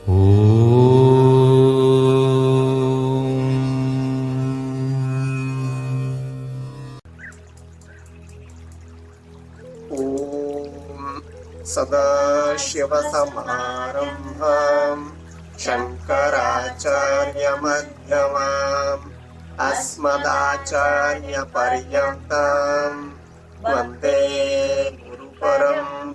सदाशिवसमारम्भां शङ्कराचार्यमध्यमाम् अस्मदाचार्यपर्यन्तां वन्दे गुरुपरम्पराम्।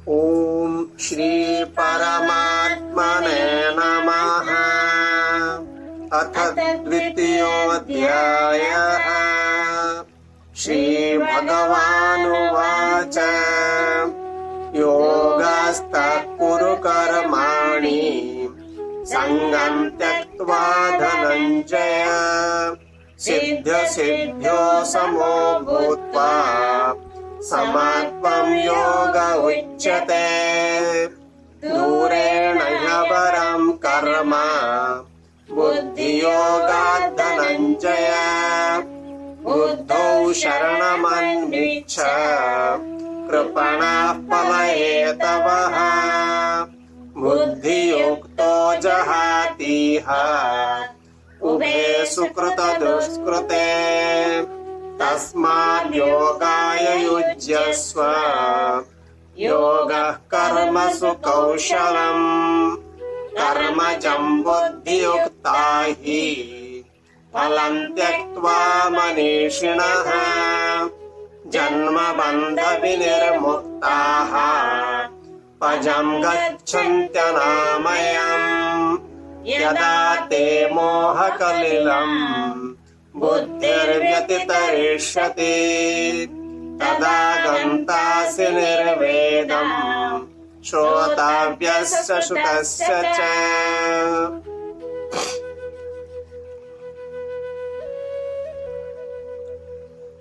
ॐ श्री परमात्मने नमः। अथ द्वितीयोऽध्यायः। श्रीभगवानुवाच योगस्थः कुरु कर्माणि सङ्गं त्यक्त्वा धनञ्जय सिद्ध्यसिद्ध्यो समो भूत्वा समत्वं योग उच्यते। दूरेण ह्यपरं कर्म बुद्धियोगात् धनञ्जय बुद्धौ शरणमन्विच्छ कृपणः फलहेतवः। बुद्धियुक्तो जहातीह उभे सुकृतदुष्कृते तस्माद् योगाय युज्यस्व योगः कर्मसु कौशलम्। कर्मजं बुद्धियुक्ता हि फलं त्यक्त्वा मनीषिणः जन्मबन्धविनिर्मुक्ताः पजं गच्छन्त्यनामयम्। यदा ते मोहकलिलं बुद्धिर्व्यतितरिष्यति तदा गन्तासि निर्वेदं श्रोतव्यस्य श्रुतस्य च।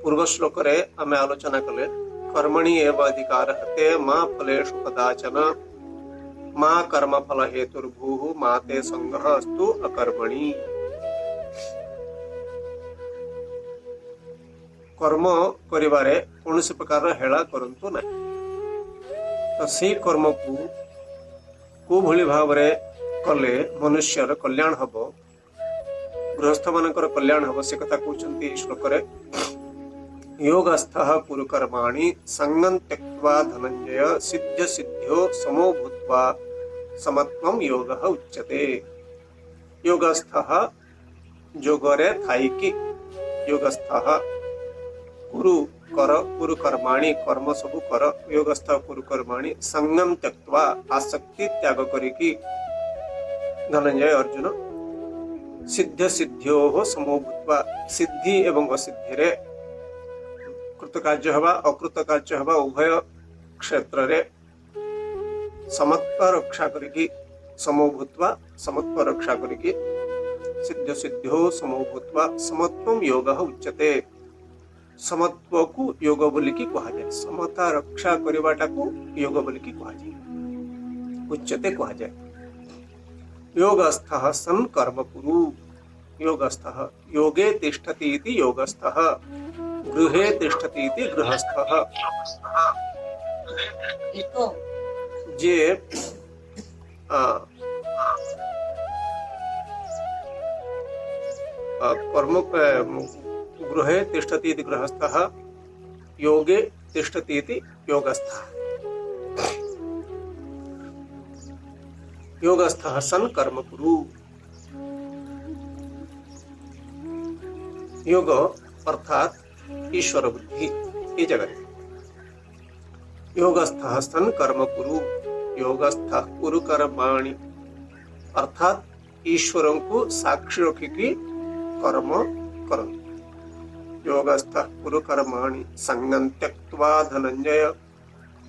पूर्व श्लोक रे आमे आलोचना कले कर्मणि एव अधिकारः ते मा फलेषु कदाचन मा कर्म फल हेतुर्भूः मा ते संगः अस्तु अकर्मणि। कर्म करिबारे कौनसी प्रकार हेला करंतु नहीं। तो से कर्म को भली भावरे कले मनुष्यर कल्याण हबो गृहस्थ मानकर कल्याण हबो से कथा कहउचंती श्लोक रे। योगस्थः कुरु कर्माणि संगं त्यक्त्वा धनञ्जय सिद्ध्य सिद्ध्यो समो भूत्वा समत्वं योगः उच्यते। योगस्थः जोगरे थाइकी योगस्थः कुरु कर कुरु कर्माणि कर्म सबु कर योगस्थ कुरु कर्माणि संगं त्यक्त्वा आसक्ति त्याग करिकी धनंजय अर्जुन सिद्ध सिद्ध्योः समो भूत्वा सिद्धि एवं असिद्धि रे कृतकार्य हवा अकृतकार्य हवा उभय क्षेत्र रे समत्व रक्षा करिकी समो भूत्वा समत्व रक्षा करिकी सिद्ध सिद्ध्यो समो भूत्वा समत्वं योगः उच्यते। समत्व को योग बोली की कहा जाए समता रक्षा करिवाटा को योग बोली की कहा जाए उच्यते कहा जाए। योगस्थः सन् कर्म कुरु योगस्थः योगे तिष्ठति इति योगस्थः गृहे तिष्ठति इति गृहस्थः। जे कर्म गृहे तिष्ठति इति गृहस्थः योगे तिष्ठति इति योगस्थः। योगस्थः सन् कर्म कुरु योग अर्थात ईश्वर बुद्धि ये जगह योगस्थः सन् कर्म कुरु योगस्थः कुरु कर्माणि अर्थात ईश्वरों को साक्षी रखिकी कर्म करंतु। योगस्थः कुरु कर्माणि संगं त्यक्त्वा धनंजय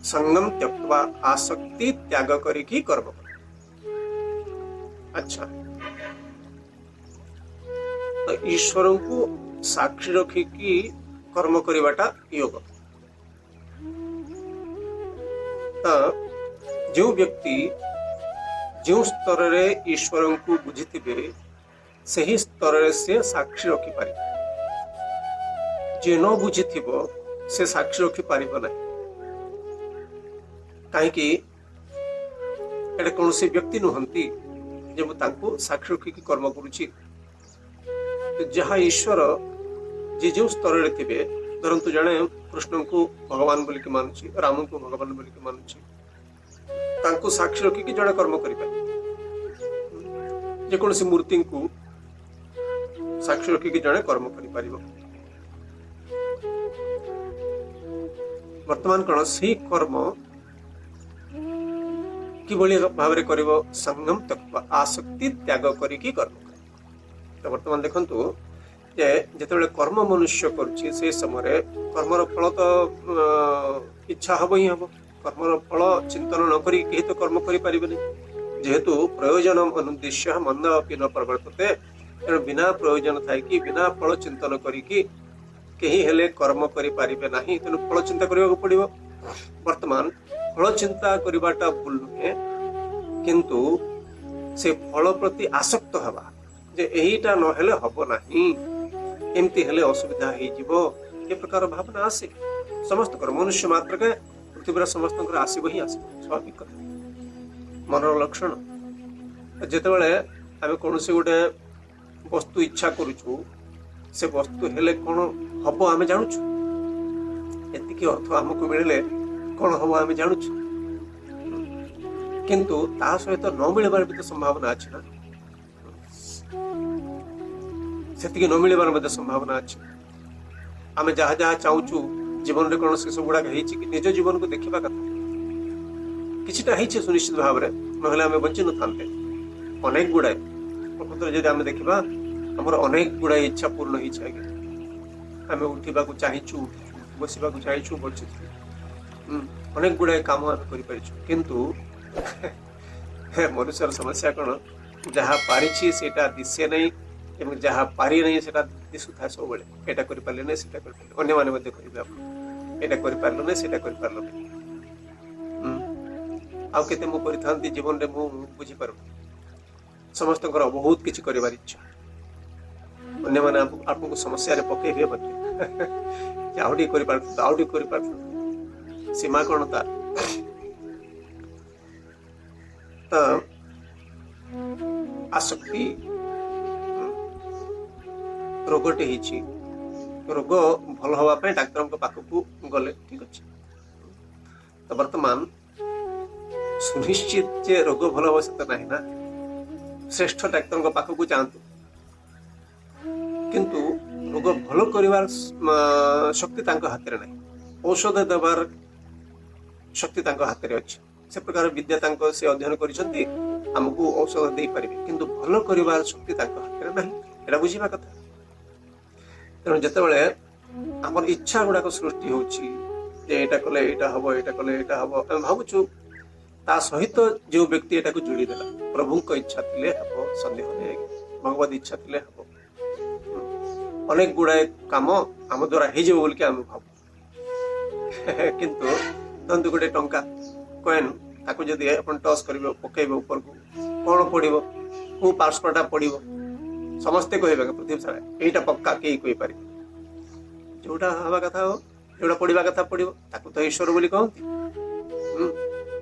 संगम त्यक्त्वा आसक्ति त्याग करिकी कर्म। अच्छा तो ईश्वरों को साक्षी रखिकी कर्म करिवाटा योग। तो जो व्यक्ति जो स्तर रे ईश्वरों को बुझिथिबे सही स्तर से साक्षी रखी पारे। जे न बुझिथिबो से साक्षी रखी पारिबो नहीं। कहीं एटा कौन से व्यक्ति नुहंती जे तांको साक्षी रखिकी कर्म करुची जहाँ ईश्वर जे जो स्तर रे थिबे धरंतु जणे कृष्ण को भगवान बोली के मानुची राम को भगवान बोली के मानुची तांको साक्षी रखिकी जणे कर्म करि पाए जे कौन सी मूर्ति को साक्षी रखिकी जणे कर्म करि परिबो वर्तमान कौन से कर्म किभली भाव में कर संगम तत्व आसक्ति त्याग करिकी कर्म तो वर्तमान देखंतु जे जेतेबेले कर्म मनुष्य करुछि से समय कर्मर फल तो इच्छा हब ही हम कर्मर फल चिंतन न करी केही तो कर्म करि परिबेनि जेहेतु प्रयोजन अनुद्देश्य मन अपि न प्रवर्तते तेणु बिना प्रयोजन थाई कि बिना फल चिंतन करिकी केही हेले कर्म करि पारिबे नाही तेणु फल चिंता करबा पड़िबो वर्तमान फल चिंता करवाटा भूल नुहे किंतु से फल प्रति आसक्त हवा जे एहीटा न हेले हबो नाही एमती हेले असुविधा हे जीवो ए प्रकार भावना आसे समस्त कर मनुष्य मात्र के पृथ्वी समस्त आसब ही आस स्वाभाविक मनर लक्षण जेतेबेले आमे कौन से गोटे वस्तु इच्छा करूछु से वस्तु हेले कौन हम आम जानूँ एतिकी अर्थ आमको मिले कौन हम आम जानूँ किंतु ता सहित न मिलबार भी तो संभावना अच्छी ना से न मिलबार मध्य संभावना अच्छी आम जहाँ जहाँ चाहूँ जीवन में कौन से सब गुड़ाक कि निज जीवन को देखा कथा कि सुनिश्चित भाव में ना आम बंची न था अनेक गुड़ाए प्रकृत जब आम देखा आमर अनेक गुड़ाए इच्छा पूर्ण हो आम उठा चाहूँ बसवा चाहूँ बचु अनेक गुड़ाए कम आम किंतु मनुष्य समस्या कौन जहाँ पारिछि सेटा दिशे नहीं एवं जहाँ पारि नहीं सेटा दिशु था सब बेले एटा करि पारले नहीं सेटा करि पारले अन्य माने मध्ये करिबे आपण एटा करि पारलो नहीं सेटा करि पारलो नहीं आउ केते मु परिथांती जीवन रे मु बुझी पारु समस्त बहुत किछि करिवार इच्छा अन्य माने आपको समस्या रे पके हे बते आउडी करि पारथु सीमा कोन ता आसक्ति रोगटे ही रोग भल हाँपाई डाक्तर पाखक गले ठीक अच्छे तो वर्तमान सुनिश्चित जे रोग भल हम से ना ना श्रेष्ठ डाक्तर पाखक जातु किंतु रोग भल कर शक्ति हाथ में ना औषध देवार शक्ति हाथ में अच्छी से प्रकार विद्या से अध्ययन करमको औषध दे पारे किंतु भल कर शक्ति हाथ में ना यहाँ बुझा कथा तेणु जितेबाला आम इच्छा गुड़ाक सृष्टि होटा कले यहाँ हम यहाँ कले यहाँ हम आम भावुँ ता सहित जो व्यक्ति एटा को जोड़ी देला प्रभु को इच्छा थिले हम संदेह नहीं भगवत इच्छा थिले हम अनेक गुड़ाए काम आम द्वारा हो जाए बोल आम भाव किंतु धरतु गोटे टंका कॉइन ताको जदि अपन टॉस करिवे पकेइबे ऊपर को कौन पड़ो को पार्श्वटा पड़ो समस्ते कहे पृथ्वी सारा यहीटा पक्का कई कही पारे जोटा हवा कथा हो जोटा पढ़ा कथा पड़ो ताको तो ईश्वर बोली कहती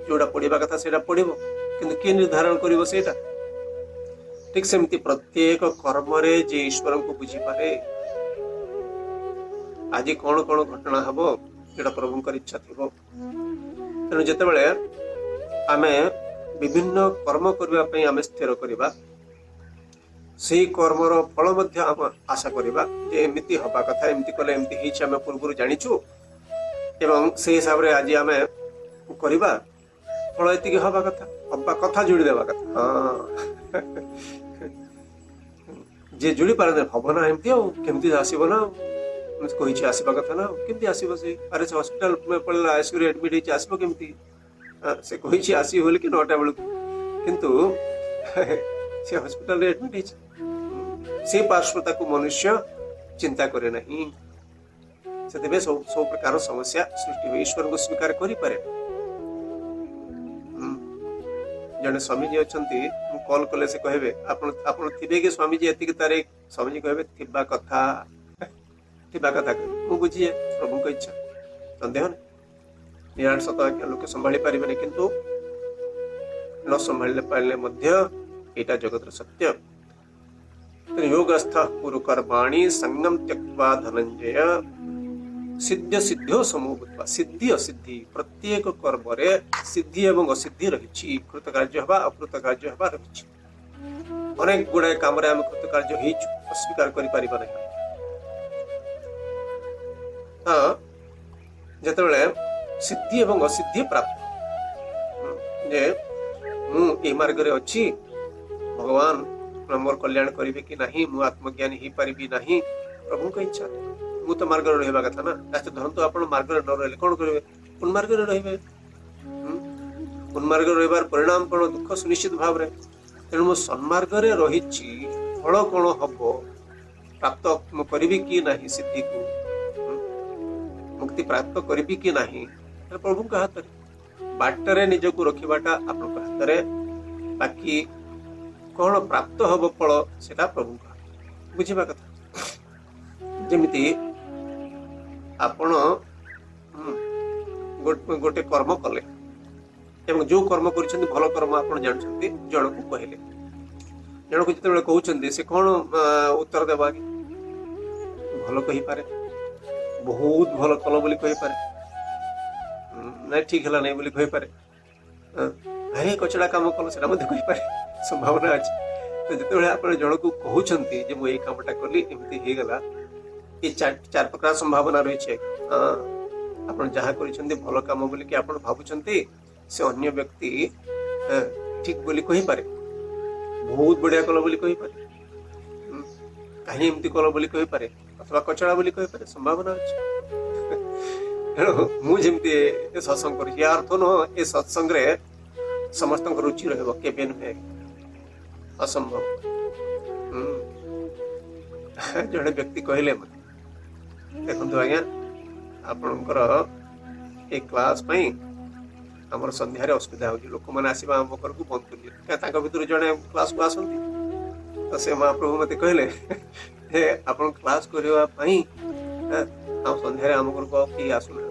जोटा पढ़ा कथा से पढ़ो किंतु किए निर्धारण करिवो सेटा ठीक सेमती प्रत्येक कर्म रे जे ईश्वर को बुझी पारे आज कौन कौन घटना हम जोटा प्रभु इच्छा थी तेणु जितेबाला आमे विभिन्न कर्म करने आमे स्थिर करवा से कर्मर फल मध्य आम आशा करवा जे एमती हवा कथा एमती कले एमती आम पूर्व जाचु एवं से हिसाब से आज आम करवा फल एति हवा कथा जोड़ी देवा कथा हाँ जे जोड़ी पारे हम ना एमती केमती आसब ना कही आसवा कथा ना केमती आसब से अरे से हॉस्पिटल में पड़ेगा आईसीयू एडमिट आसब केमती से कही आसो बोल कि 9टा बेलू किंतु से हॉस्पिटल रे एडमिट से पार्श्वता को मनुष्य चिंता करे नहीं से सब प्रकार समस्या सृष्टि हुए ईश्वर को स्वीकार करि पारे जने स्वामी जी अच्छा कॉल कले से कहबे आपण थिबे कि स्वामी जी एतिक तारीख स्वामी जी कहबे थिबा कथा मु बुझिए प्रभु को इच्छा संदेह नहीं निराट सत आज्ञा लोके संभाली पारिबेनि किंतु न संभाली पारिले मध्य एटा जगतर सत्य। योगस्थ कुरु कर्माणि संगम त्यक्त्वा धनंजय सिद्ध सिद्ध्यो समूह सिद्धि असिद्धि प्रत्येक कर्म रे सिद्धि एवं असिद्धि रही कृतकार्य हवा अकृतकार्य हवा रही अनेक गुड़ाए काम आम कृतकार्य अस्वीकार कर जिते सिद्धि एवं असिद्धि प्राप्त जे मु मार्ग रे अच्छी भगवान मोर कल्याण करेंगे कि नहीं मु आत्मज्ञानी हो पारि नहीं प्रभु का इच्छा मु तो मार्ग रहा कथा ना धरतु आप मार्ग न रही कौन करेंगे उन्मार्ग रे उन्मार्ग रही परिणाम कौन दुख सुनिश्चित भाव में तेणु मु सन्मार्ग रे रही फल कौन हम प्राप्त करी कि नहीं सिद्धि को मुक्ति प्राप्त करी कि नहीं प्रभु का हाथ बाटरे निजक रखा आप हाथ में बाकी कौन प्राप्त हम फल से प्रभु का बुझा कथा जमीती आपण गोटे कर्म कले एवं जो कर्म कर भल कर्म आप जानते जन को कहले जन को जिते कहते से कौन उत्तर देवा कि भल कही पारे बहुत भल कल बोली कही पारे ना ठीक है नहीं बोली कही पारे अरे कचड़ा काम कल से कही पारे संभावना अच्छी तो जिते आप जन को कहते मुझे कामटा कली एमती होगला ये चार प्रकार संभावना रही है आप जहाँ कर भल कम बोल कि आप भावुंट से अन्य व्यक्ति ठीक बोली कही पारे बहुत बढ़िया कल बोली कही पारे कहीं एमती कल बोली कही पारे अथवा कचड़ा बोली कही पारे संभावना अच्छी मुझे सत्संग कर अर्थ नुह ए सत्संग समस्त रुचि रहे नुहे असंभव जड़े व्यक्ति कहले देखो आज्ञा आपणकर ए क्लास आमर संध्यारे असुविधा हो लोक मैंने आसवा आम घर को बंद कर भर जड़े क्लास को आसती तो से महाप्रभु मत कहले आप क्लास करने आम संध्यारे आम घर को कई आसुना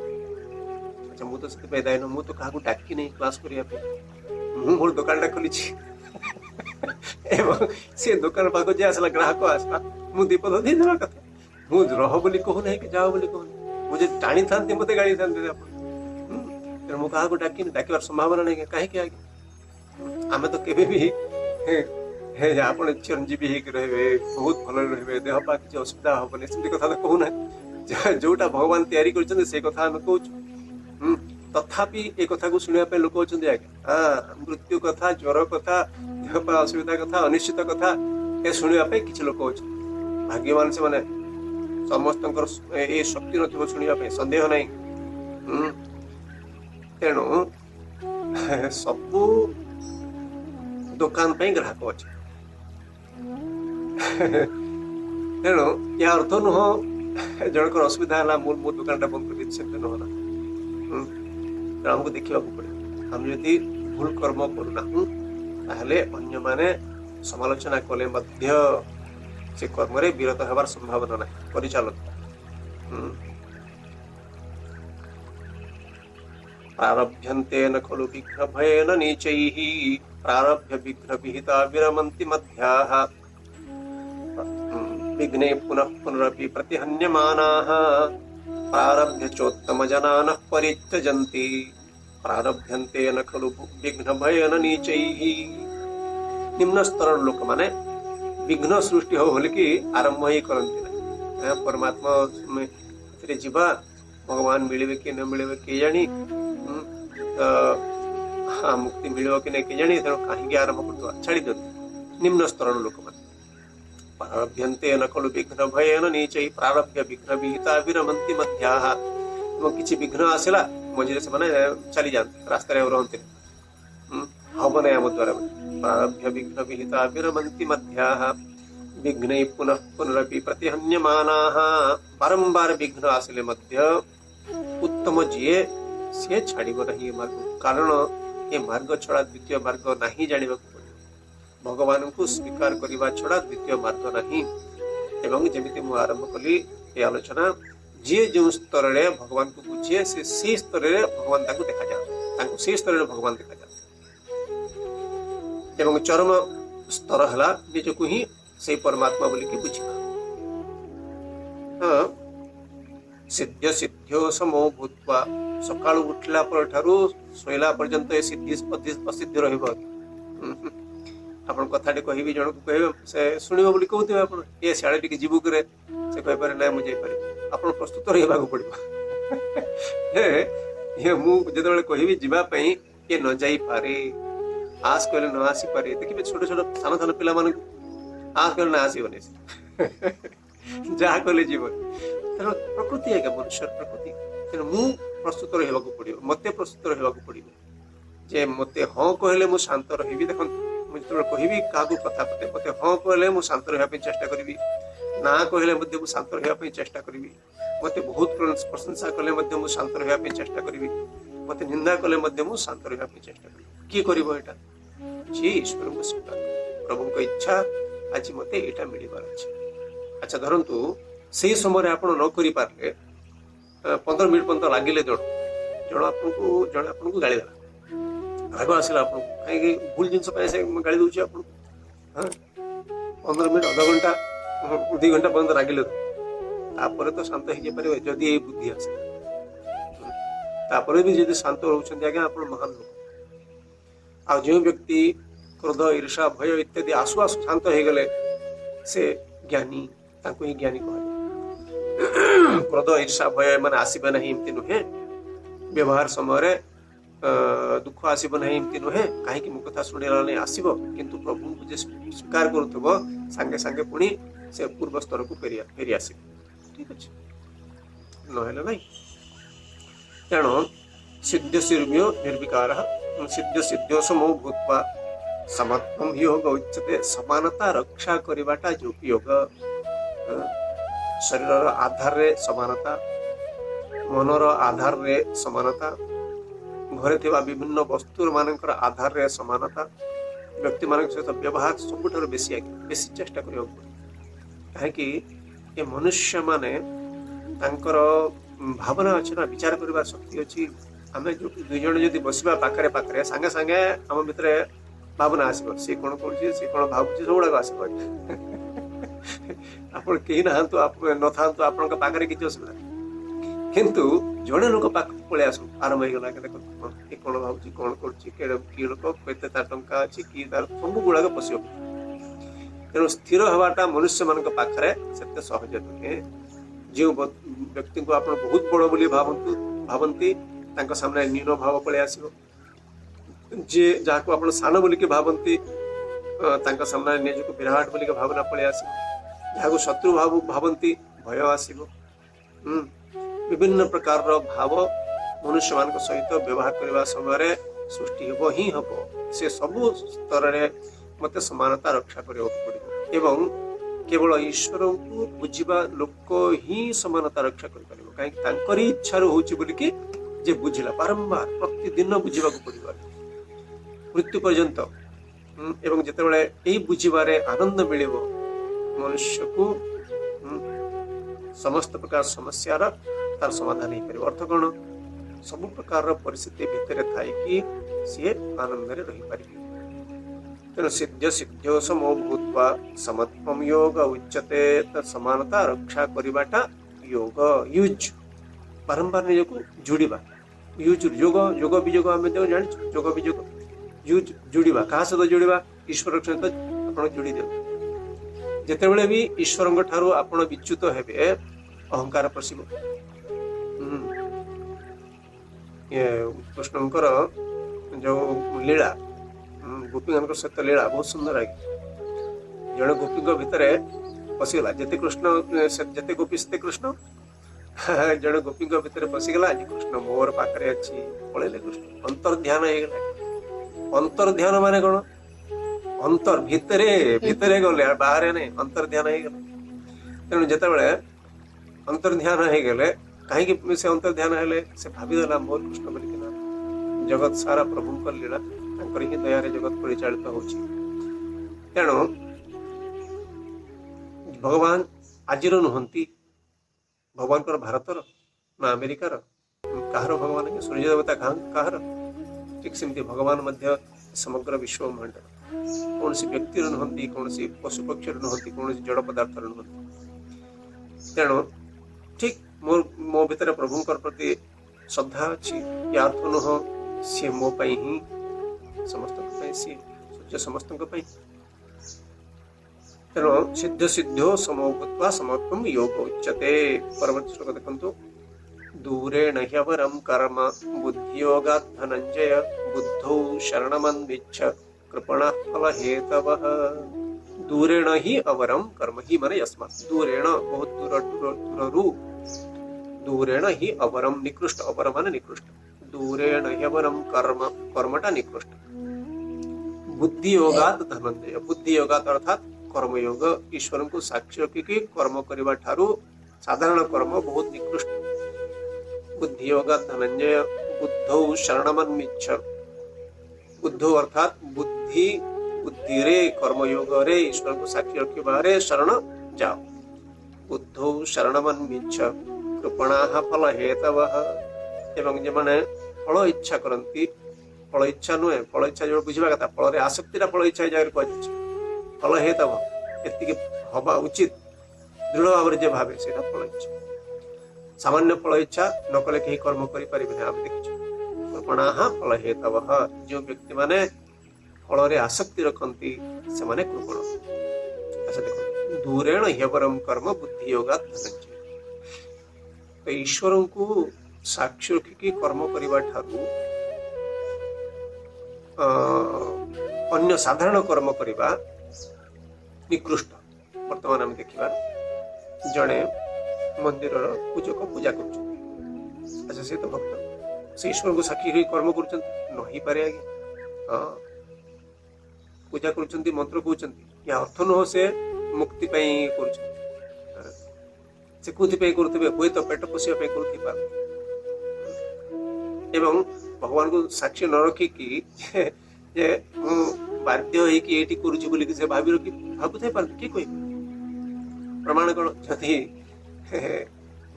अच्छा मुझे तो दायन मुझे क्या डाकी नहीं क्लास करने मोर दुकान खोली से दुकान पाक जे आसला ग्राहक आसला मु दीपद दे देवा कथा मु रह बोली कहू नहीं कि जाओ बोली कहू मुझे टाणी था मत गाड़ी था मु क्या डाक डाक संभावना नहीं कहीं आगे आम तो केवे भी आप चिरंजीवी हो रहे बहुत भल रहे देह पा किसी असुविधा हेनी सेमती कथा तो कहूना जोटा भगवान तैयारी कर से कथा आम कहूँ तथापि ए कथा को शुणा लोक अच्छा आज्ञा मृत्यु कथा ज्वर कथा देह पा असुविधा कथा अनिश्चित कथा ए शुणापी किसी लोक अच्छा भाग्यवान से माने समस्त ये शक्ति न शुणापी संदेह नहीं तेणु सबू दुकान ग्राहक अच्छे तेणु या अर्थ नुह जनकर असुविधा है मो दुकान टा बंद कर नुह ना आमको देखा पड़े हम यदि भूल कर्म करूना ताहले अन्य माने समालोचना कले मध्य से कर्म रे विरत होबार संभावना नहीं परिचालन प्रारभ्यन्ते न खलु विघ्न भयेन नीचैः प्रारभ्य विघ्न विहिता विरमन्ति मध्याः विघ्ने पुनः पुनरपि प्रतिहन्यमानाः प्रारभ्य चोत्तम जनानः परित्यजन्ति प्रारभ्यन्ते न खलु विघ्न भयेन नीचैः निम्न स्तर लोक माने विघ्न सृष्टि हो बोलिकी आरंभ ही करती ना परमात्मा में जीवा भगवान मिले कि न मिले कि जानी हाँ मुक्ति मिले कि नहीं कि जानी तेणु कहीं आरंभ कर छाड़ी दिखती निम्न स्तर लोक मैंने प्रारभ्यन्ते न खलु विघ्न भयेन नीचैः प्रारभ्य विघ्न विहिता विरमन्ति मध्याः किसी विघ्न आसला मझे से माने चली जाते रास्ता रहते हम नहीं आम द्वारा प्रारभ्य विघ्न विहिता विरमन्ति मध्याः विघ्न पुनः पुनरपि प्रतिहन्यमानाः बारंबार विघ्न आसिले मध्य उत्तम जीए सी छाड़ नहीं मार्ग कारण ये मार्ग छड़ा द्वितीय मार्ग नहीं जाना पड़े भगवान को स्वीकार करने छड़ा द्वितीय मार्ग नहीं एवं जमी मुझे आरंभ कली ये आलोचना जी जो स्तर रे भगवान को बुझे से स्तर रे भगवान ताको देखा जाए से स्तर रे भगवान देखा जाए एवं चरम स्तर है निजक ही से परमात्मा बोल के बुझा हाँ सिद्ध सिद्ध्यो समो भूत्वा सका उठला पर ठारू शोला पर्यंत ए सिद्धि असिद्धि रहिबो आपण कथाटे कहबी जन को कहबे से सुनिबो बोली कहउते आपण ए साडे टिके जीवु करे से कहि पारे ना मुझे पारे आपण प्रस्तुत रहबा को पड़िबो हे मु जेतबेले कहबी जीवा पई ए न जाई पारे आस कहले न आसी पारे देखिबे छोट छोट सान सान पिला माने आस कहले न आसीबने जहा कहले जीवन प्रकृति है मनुष्य प्रकृति तेणु मु प्रस्तुत रहा पड़ो मत प्रस्तुत रहा पड़ो जे मत हाँ कहले मु शांत रही देख मुझे कहबी क्या कथा पते मत हाँ कहले मु शांत रहा चेष्टा करी ना कहले मु शांत रहा चेष्टा करी मत बहुत प्रशंसा कले मु शांत रहा चेष्टा करी मत निंदा कले मु शांत रहा चेष्टा करी किए कर जी ईश्वर को स्वीकार प्रभु को इच्छा आज मत यहाँ मिलबार अच्छे अच्छा धरतु से समय आप न कर पारे 15 मिनट पर्यटन लगिले जन आपको गाड़ी देला राग आसला आपको कहीं भूल जिन गाड़ी दूसरी आपको 15 मिनट अध घंटा 2 घंटा पर्यटन रागिले तो शांत हो पारे जदि ये बुद्धि आसे भी जब शांत रोचे आज्ञा आप महान लोक आ जो व्यक्ति क्रोध ईर्षा भय इत्यादि आसु आसु शांत हो गले से ज्ञानी ही ज्ञानी कह क्रोध ईर्षा भय मैंने आसबे ना एमती नुहे व्यवहार समय दुख आसब ना एमती नुहे कहीं मो कथा शुणला नहीं आसब किंतु प्रभु को स्वीकार करुव सांगे सांगे पुणी से पूर्व स्तर को फेरी आस ठीक अच्छे ना तेणु सिद्ध सिर्म्यो निर्विकार सिद्ध सिद्ध समो भूत्वा समत्वम योग उच्यते समानता रक्षा करवाटा जो योग शरीर आधार रे समानता मनर आधार रे समानता घरे थिबा विभिन्न वस्तु मानकर आधार रे समानता व्यक्ति मान सहित व्यवहार सबुठार बेसी चेष्टा करियो कहीं ये मनुष्य माने तांकर भावना अच्छी ना विचार करने शक्ति अच्छी आम दुई जन जब बसवा पाखे पाखे सांगे सांगे आम भितर भावना आसब सी कौन कर भाव सब गुड़ाक आसब आप कहीं ना न था पाखे किसी असुविधा किंतु जड़े लोक पाख पलि आस आरंभ होगा देख कौन भाव कौन कर लोक के टा अच्छी कि तार सब गुड़ाक पश तेणु स्थिर हवाटा मनुष्य मान पाखे से सहज नुहे जो व्यक्ति को आप बहुत बड़ बोली भावती सामने न्यून भाव पलि आसो जे जहाँ को आप सान बोलिकी भावती सामने निज को विराट बोलिक भावना पलि आस जहाँ को शत्रु भाव भावती भय आसो विभिन्न प्रकार भाव मनुष्य मान सहित व्यवहार करने समय सृष्टि हम ही हम से सबु स्तर में मत समानता रक्षा करने पड़ो एवं केवल ईश्वर को बुझा लोक ही समानता रक्षा कर कहीं इच्छा होगी जे बुझला बारंबार प्रतिदिन बुझा पड़ो मृत्यु पर्यंत एवं जितेबाला यही बुझे आनंद मिल मनुष्य को समस्त प्रकार समस्या तार समाधान हो पार अर्थ कौन सब प्रकार परिस्थिति भितर थाई कि सी आनंद रही पारे तेणु सिद्ध सिद्ध समो भूत्वा समत्वम योग उच्यते समानता रक्षा करवाटा योग यूज बारंबार निज को जोड़ा यूज योग योग वियोग आम जान योग वियोग यूज जोड़ा क्या सहित जोड़ा ईश्वर सहित आप जोड़ी दिखाँ जितेबाला भी ईश्वर ठारू आप विच्युत हेबे अहंकार पशिब कृष्णकर जो लीला गोपी सहित लीला बहुत सुंदर है जड़े गोपी भितर पशिगला जिते कृष्ण जिते गोपी से कृष्ण जड़े गोपी भितर पशिगला आज कृष्ण मोर पाखे अच्छी पलैले कृष्ण अंतर ध्यान अंतर ध्यान माने कौन अंतर भितरे भितरे गले बाहर नहीं अंतर ध्यान तेणु जितेबाला अंतर ध्यान हो गले कहीं से अंतर ध्यान हेले से भावीदेला मोर कृष्ण बोलिकिना जगत सारा प्रभु लीला ही दयारे जगत परिचालित होची तेणु भगवान आजिर नुहंती भगवान भारतर ना अमेरिकार कहार भगवान के सूर्य देवता कहार ठीक सेमती भगवान मध्य समग्र विश्व ब्रह्मांड कौन सी व्यक्ति नुहति कौन सी पशु पक्षी नुहति कौन जड़ पदार्थ नुहति तेणु ठीक मो भीतर प्रभुंकर प्रति श्रद्धा अच्छी या अर्थ नुह सी मो पाई ही समस्त सी सूर्य समस्त तेणु सिद्ध सिद्ध्यो समो भूत्वा समत्वं योग उच्यते। परवर्ती श्लोक देखंतु दूरेण ह्यवरं कर्म बुद्धियोगात् धनंजय बुद्धौ शरणमन्विच्छ कृपणः फलहेतवः। दूरेण ही अवरम कर्म ही माने यस्मात् दूरेण बहुत दूररू दूरेण ही अवरम निकृष्ट अवर माने निकृष्ट दूरेण ह्यवरम कर्म कर्मटा निकृष्ट बुद्धि योगात धनंजय बुद्धि योगात अर्थात कर्मयोग ईश्वर को साक्षी रखिकी कर्म करने ठारू साधारण कर्म बहुत निकृष्ट बुद्धि योगात धनंजय बुद्धौ शरणमन्विच्छ बुद्धौ अर्थात बुद्धि रे कर्मयोग रे ईश्वर को साक्षी रखिबारे शरण जाओ बुद्धौ शरणमन्विच्छ कृपणाः फल हेतवः एवं जेमाने फल इच्छा करती फल इच्छा नुहे फल इच्छा जो बुझा कथा फल आसक्ति फल इच्छा जगह कह फल हेतव एति हवा उचित दृढ़ भाव जे भावे से फल इच्छा सामान्य फल इच्छा न कले कहीं कर्म करें आम देखी कृपणाः फल हेतव जो व्यक्ति माने फल रे आसक्ति रखती से माने कृपण। अच्छा देखो दूरेण ह्यवरम कर्म बुद्धि योगात् धनंजय तो ईश्वर को साक्षी रखिकी कर्म करने ठारू अन्य साधारण कर्म करने निकृष्ट। वर्तमान आम देखा जड़े मंदिर पूजक पूजा कर अच्छा से तो भक्त से ईश्वर को साक्षी कर्म कर नही पारे आगे हाँ पूजा कर मंत्र कहते या अर्थ नुह से मुक्ति कर से कौन करुवे हुए तो पेट पोषापी कर एवं भगवान को साक्षी न रखिकी जे बाध्य होती करुँ से भावी रखी भावुथे किए कह प्रमाण कौन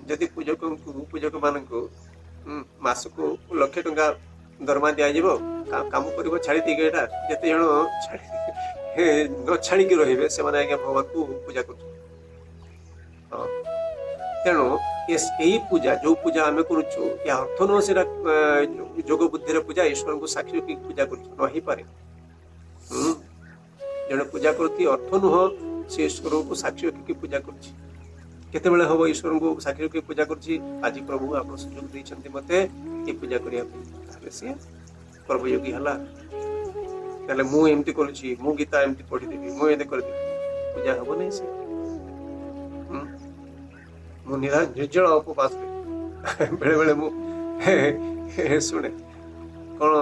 जदि पूजक मान मास को लक्षे टंका दरमा दि काम कर छाड़ी देगी जिते जन न छाड़ी रे से भगवान को पूजा कर तेणु यही पूजा जो पूजा आम करुचु या अर्थ नुह से जोग बुद्धि पूजा ईश्वर को साक्षी रखी पूजा कर पारे जड़े पूजा करती अर्थ नुह से ईश्वर को साक्षी रखिकी पूजा करते हम ईश्वर को साक्षी रखी पूजा कर प्रभु आप सुजोग देते मत ये पूजा करने सी कर्मयोगी है मुझे करुँची मु गीता एमती पढ़ीदेवी मुझे करदेवी पूजा हम नहीं से निर्जल उपवास बेले बेले मु शुणे कौन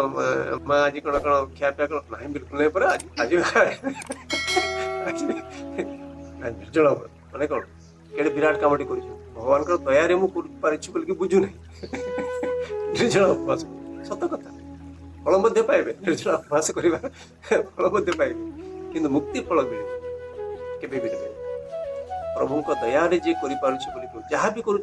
माँ आज कौन कौन खियापिया कौन ना बिल्कुल नहीं पर आज निर्जल माने कौन के विराट कामटी कर भगवान दयारे मुझे बुझू ना निर्जल उपवास सत कथा फल मध्य पाइबे निर्जल उपवास कर फल मध्य पाइबे किंतु मुक्ति फल मिले केबे भी मिले प्रभु को दयारे जे जहाँ भी कौन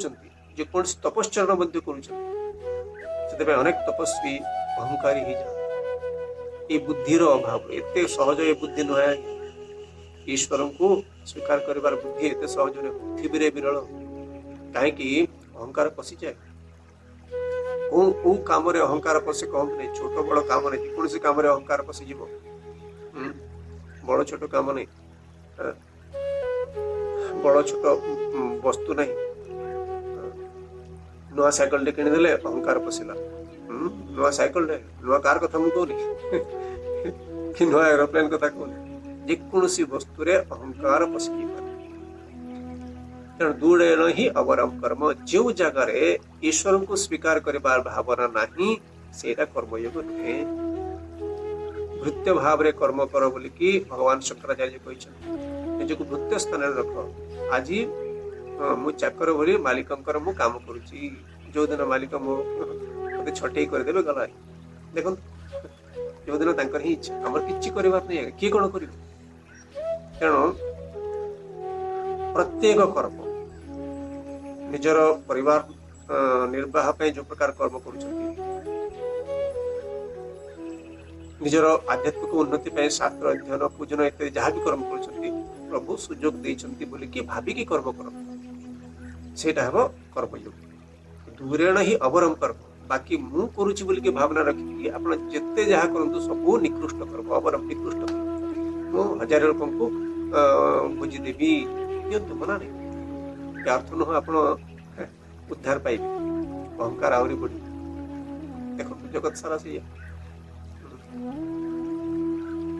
तपश्चरण कर अनेक तपस्वी अहंकारी ही जाए बुद्धिर अभाव एत सहज ये बुद्धि नुहे ईश्वर को स्वीकार कर बुद्धि एत सहज नुहे पृथ्वी विरल कहीं अहंकार पशि जाए कम अहंकार पशे कहते नहीं छोट बड़ कम नहीं कौन कम अहंकार पशिज बड़ छोट कम नहीं बड़ छोट वस्तु नहीं नुआ साइकल टे किणीदे अहंकार पशिला नुआ साइकल नुआ कार कथा मुझे कहूनी कि नुआ एरोप्लेन कथा कहूनी जेकोसी वस्तु रे अहंकार पशि तेणु दूरेण ही अवरम कर्म जो जगार ईश्वर को स्वीकार करबार भावना नहीं सेटा कर्मयोग नुहे भृत्य भाव रे कर्म कर बोलिकी भगवान शंकराचार्य कहते निजक भृत्य स्थान रख आज मु चाकर भरी मालिकंकर मु काम करुची जो दिन मालिक मो छटे करदे गला देख जो दिन तांकर ही इच्छा आमर किछि करबार नहीं किए कौन कर तेणु प्रत्येक कर्म निजर परिवार निर्वाह पे जो प्रकार कर्म करुछंती निजर आध्यात्मिक उन्नति पे शास्त्र अध्ययन पूजन इत्यादि जहाँ भी कर्म करुछंती प्रभु सुजोग देइछंती बोली कि भाबी की कर्म कर सेटा हेबो कर्मयोग दूरेण ही अवरम कर्म बाकी मु करुछि बोली कि भावना रखी आपण जेते जहाँ करंतु सबो निकृष्ट कर्म अवरम निकृष्ट कर्म मु हजार लोकंकु बुझी देवी दियंतु मना नहीं अर्थ नुह आपण उद्धार पाइबे अहंकार आवरी बढ़ी देखो जगत सारा से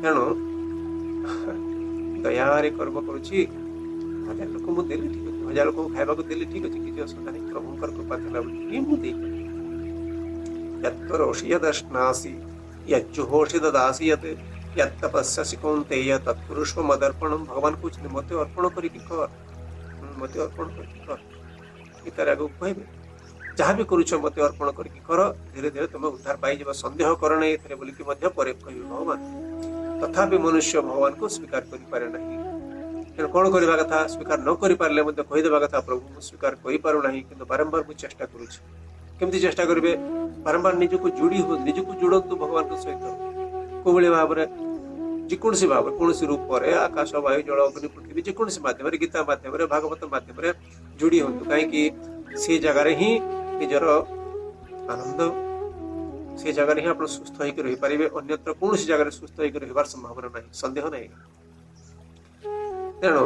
तेणु दयारे कर्म करुछि हजार लोक मु देली ठीक अछि हजार लोक खाइबा को देली ठीक अछि किछि असुविधा नहीं प्रभुकर कृपा थला बोली मु दे यत्तरोषि यदश्नासि यज्जुहोषि ददासि यत् यत्तपस्यसि कौन्तेय तत्पुरुषो मदर्पणम भगवान कुछ नहीं मते अर्पण करी कि कर मते अर्पण करी कर इतर आगु कहबे जहाँ भी करुछ मते अर्पण करी कर धीरे धीरे तुम उद्धार पाई जब संदेह कर नहीं एथरे बोली कि मध्य परे कहबे भगवान तथापि मनुष्य भगवान को स्वीकार करि पारे नहीं तेणु कौन करवा कथा स्वीकार न करि पारले मध्य कहि देबा कथा प्रभु स्वीकार करि पारु नहीं किंतु बारंबार मु चेष्टा करूछि केमति चेष्टा करिवे बारंबार निजको जोड़ी हो निजको जोड़ंतु भगवान को सहित कोबळे भाव रे जेकोसी भाव कोनसी रूप रे आकाश वायु जल अग्नि पृथ्वी जेकोसी माध्यम रे गीता माध्यम रे भागवत माध्यम रे जोड़ी होंतु काहे कि से जगह रे ही निजर आनंद से जगह रे ही आपण सुस्थ होई के रहि परिबे अन्यत्र कोनसी जगह रे सुस्थ होई के रहिबार संभावना नहीं संदेह नहीं तेणु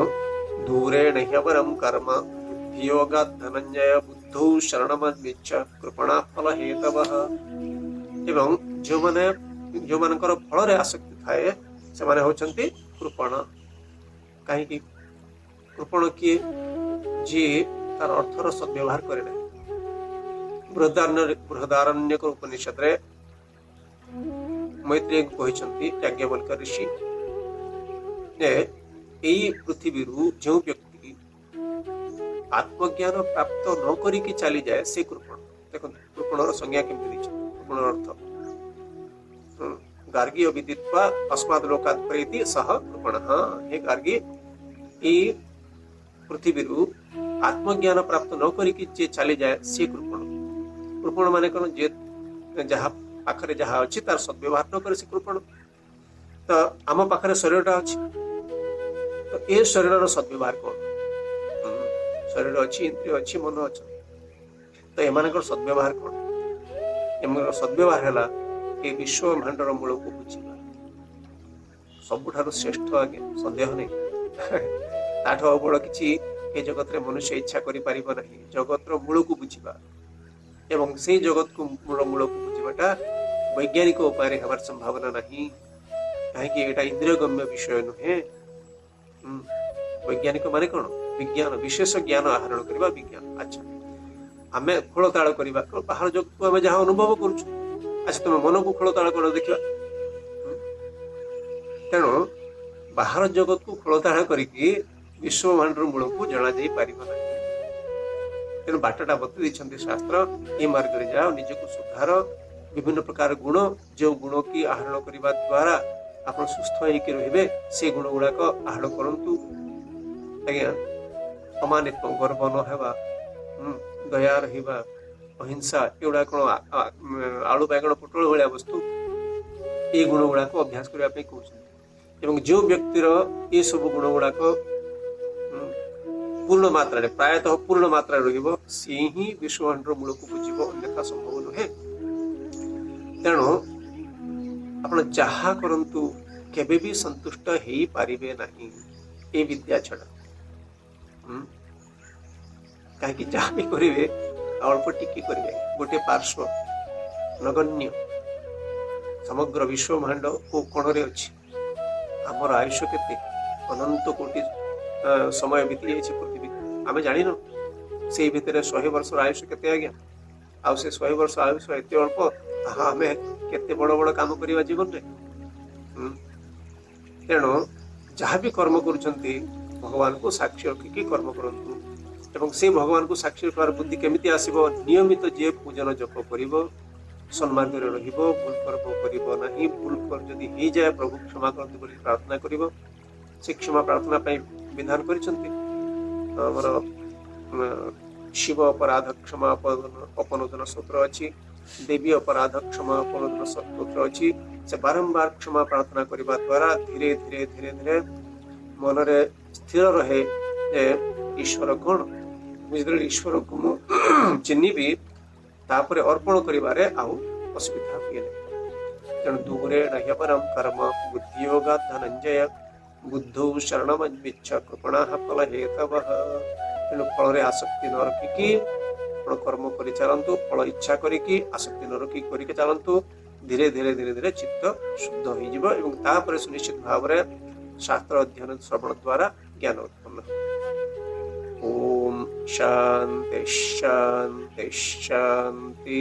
दूरे नहीं अवरम कर्म बुद्धियोगा धनंजय बुद्धौ शरणमन्विच्छ कृपणा फल हेतवः एवं जो मानकर फल रे आसक्ति थाए से माने होचंती कृपण कहीं कृपण किए जी तार अर्थर सद्व्यवहार करे ना बृहदारण्यक उपनिषद रे मैत्रेय कहिसंती याज्ञवल्क्य ऋषि जे एई पृथ्वी रु जो व्यक्ति आत्मज्ञान प्राप्त न करी कि चली जाए से कृपण देखो कृपणर संज्ञा केमति दिछ कृपणर अर्थ गार्गी विदित्वा अस्मात् लोकात् प्रेति सह कृपणः हे गार्गी ए पृथ्वी रु आत्मज्ञान प्राप्त न करी कि जे चली जाए से कृपण कृपण माने कोन जे जहा पाखरे जहा अछि तार सद्व्यवहार न करे से कृपण तो आम पाखरे शरीरटा अछि तो ए शरीरर सद्व्यवहार कोन शरीर अछि इंद्रिय अछि मन अछि तो एमानकर सद्व्यवहार कोन एमानकर सद्व्यवहार हला ए विश्व ब्रह्मांडर मूल को बुझिबा सबुठार श्रेष्ठ आगे संदेह नहीं ताठो बड़ किछि ए जगत रे मनुष्य इच्छा करि परिबो नहीं जगत रो मूल को बुझिबा एवं से जगत को मूल को बुझिबाटा वैज्ञानिक उपाय रे हबार संभावना नहीं काहे कि एटा इंद्रिय गम्य विषय नुहे वैज्ञानिक माने कोन विज्ञान विशेष ज्ञान आहरण करबा विज्ञान अच्छा आमे खोलताळ करबा बाहर जगत को आमे जहां अनुभव करूछु अच्छा तुम मन को खोलताळ कर देखिबा तेणु बाहर जगत को खोलताळ करिकि विश्व ब्रह्मांडर मूल को जना जाई परिबा नहीं तेणु बाटटा बतई देइछन्ति शास्त्र ए मार्ग रे जाओ निजको सुधार विभिन्न प्रकार गुण जो गुण की आहरण करबा द्वारा आपण सुस्थ होई के रहिबे से गुण गुडा को आहरण करंतु आज्ञा अमानित्व गर्व न हेबा दया रहिबा अहिंसा एगुड़ा कौन आलू बैगण पोटल भाया वस्तु ये गुण गुड़ा को अभ्यास करने कहते जो व्यक्तिर ये सब गुण गुड़ाक पूर्ण मात्रा प्रायतः पूर्ण मात्रा सी ही विश्वब्रह्मांडर मूल को बुझिब अन्यथा संभव नुहे तेणु आपण जहा करंतु केबे भी संतुष्ट हेई पारिबे नहीं ए विद्या छड़ा कहीं जहाँ भी करेंगे अल्प टिकी करेंगे गोटे पार्श्व नगण्य समग्र विश्व ब्रह्मांड को कोण रे अछि हमर आयुष्य केते अनंत कोटि समय बीती जाइए पृथ्वी आम जान से भितर 100 वर्ष आयुष्य केते आज्ञा आ से 100 वर्ष आयुष्य एत अल्प आम केते बड़ बड़ काम करवा जीवन में तेणु जहाँ भी कर्म करुछंती भगवान को साक्षी रखिकी कर्म करंतु एवं से भगवान को साक्षी रखवार बुद्धि केमिति आसीबो नियमित जे पूजन जप करिवो सन्मार्ग रे रहिबो भूल कर्म करिवो नाही भूल कर जदि हे जाय प्रभु क्षमा करंतु बोली प्रार्थना करिवो से क्षमा प्रार्थना पई विधान करिसंती हमर शिव अपराध क्षमा अपनोदन सूत्र अच्छी, देवी अपराध क्षमा अपनोदन सूत्र अच्छी। से बारंबार क्षमा प्रार्थना करने द्वारा धीरे धीरे धीरे धीरे मनरे स्थिर रहे ईश्वर कौन बुझे ईश्वर को मु चिन्हिबी तापर अर्पण करिबारे आउ असुविधा हुए नहीं। तेणु दूरेण ह्यपरम कर्म बुद्धियोगा धनंजय बुद्धौ शरणमन्विच्छ कृपणाः फलहेतवः। तेणु फल आसक्ति न रखिकी आपण कर्म कर चलतु, फल इच्छा करिकी आसक्ति न रखी करके चलतु। धीरे धीरे धीरे धीरे चित्त शुद्ध हो सुनिश्चित भाव शास्त्र अध्ययन श्रवण द्वारा ज्ञान उत्पन्न। ओम शांति शांति शांति।